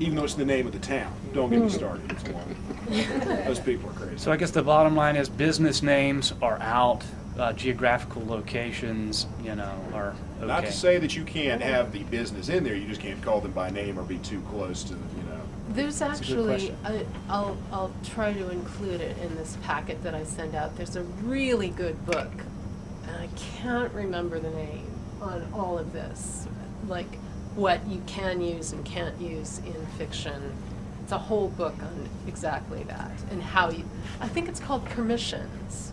even though it's the name of the town. Don't get me started. It's one. Those people are crazy. So I guess the bottom line is business names are out, geographical locations, are okay. Not to say that you can't have the business in there, you just can't call them by name or be too close to, There's That's a good actually, question. I'll try to include it in this packet that I send out. There's a really good book, and I can't remember the name on all of this, like what you can use and can't use in fiction. It's a whole book on exactly that, and how you, I think it's called Permissions.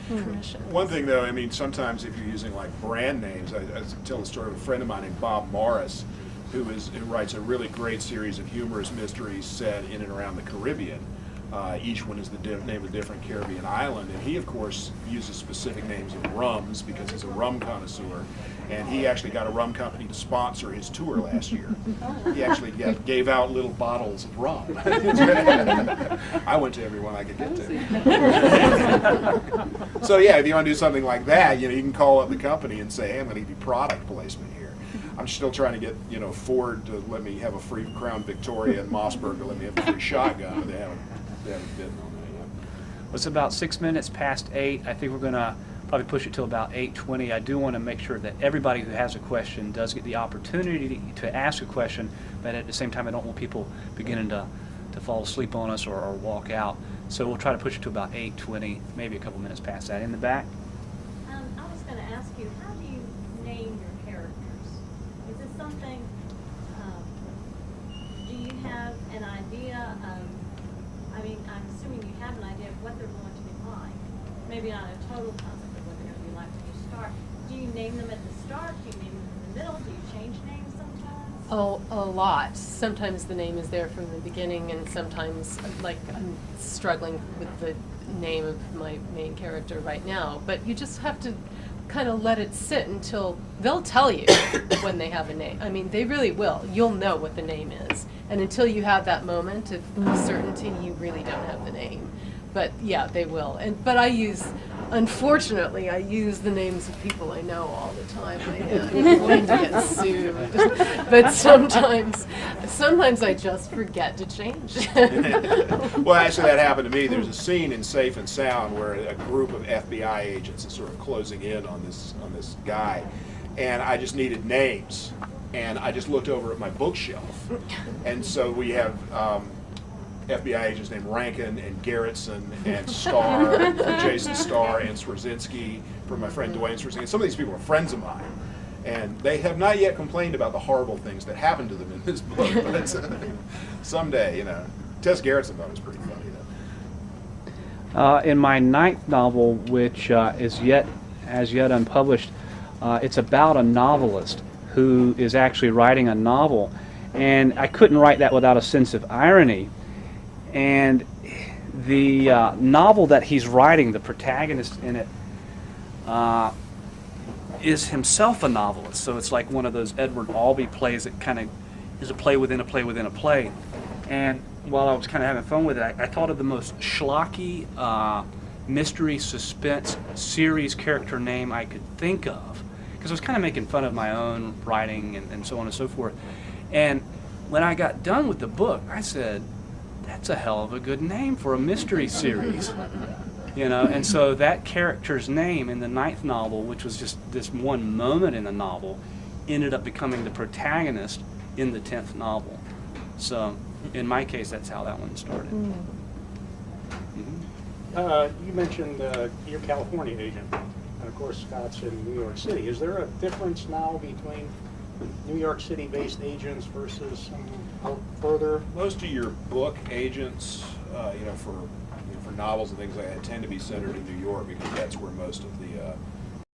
Permissions. One thing though, I mean, sometimes if you're using like brand names, I tell the story of a friend of mine named Bob Morris, who writes a really great series of humorous mysteries set in and around the Caribbean. Each one is the name of a different Caribbean island, and he of course uses specific names of rums because he's a rum connoisseur, and he actually got a rum company to sponsor his tour last year. He actually gave out little bottles of rum. I went to every one I could get to. So yeah, if you want to do something like that, you can call up the company and say, hey, I'm going to give you product placement here. I'm still trying to get Ford to let me have a free Crown Victoria and Mossberg to let me have a free shotgun, but they haven't bid on that yet. Well, it's about 6 minutes past 8. I think we're going to probably push it till about 8:20. I do want to make sure that everybody who has a question does get the opportunity to ask a question, but at the same time I don't want people beginning to fall asleep on us or walk out. So we'll try to push it to about 8:20, maybe a couple minutes past that. In the back? I was going to ask you, how do you name your characters? Is it something, do you have an idea of, I'm assuming you have an idea of what they're going to be like. Maybe not a total concept of what they're going to be like when you start. Do you name them at the start? Do you name them in the middle? Do you change names sometimes? Oh, a lot. Sometimes the name is there from the beginning, and sometimes, like, I'm struggling with the name of my main character right now. But you just have to kind of let it sit until they'll tell you when they have a name. I mean, they really will. You'll know what the name is. And until you have that moment of certainty, you really don't have the name. But yeah, they will. But unfortunately, I use the names of people I know all the time. I'm going to get sued. But sometimes I just forget to change. Well, actually, that happened to me. There's a scene in Safe and Sound where a group of FBI agents is sort of closing in on this guy, and I just needed names, and I just looked over at my bookshelf, and so we have FBI agents named Rankin and Garrettson and Starr, from Jason Starr, and Swarzynski from my friend Dwayne Swarzynski. Some of these people are friends of mine, and they have not yet complained about the horrible things that happened to them in this book, but someday, Tess Gerritsen thought it was pretty funny, though. In my 9th novel, which is yet unpublished, it's about a novelist who is actually writing a novel, and I couldn't write that without a sense of irony. And the novel that he's writing, the protagonist in it, is himself a novelist. So it's like one of those Edward Albee plays that kind of is a play within a play within a play. And while I was kind of having fun with it, I thought of the most schlocky mystery suspense series character name I could think of, because I was kind of making fun of my own writing and so on and so forth. And when I got done with the book, I said, that's a hell of a good name for a mystery series. And so that character's name in the 9th novel, which was just this one moment in the novel, ended up becoming the protagonist in the 10th novel. So in my case, that's how that one started. You mentioned your California agent, and of course Scott's in New York City. Is there a difference now between New York City-based agents versus out further? Most of your book agents, for novels and things like that, tend to be centered in New York because that's where most of the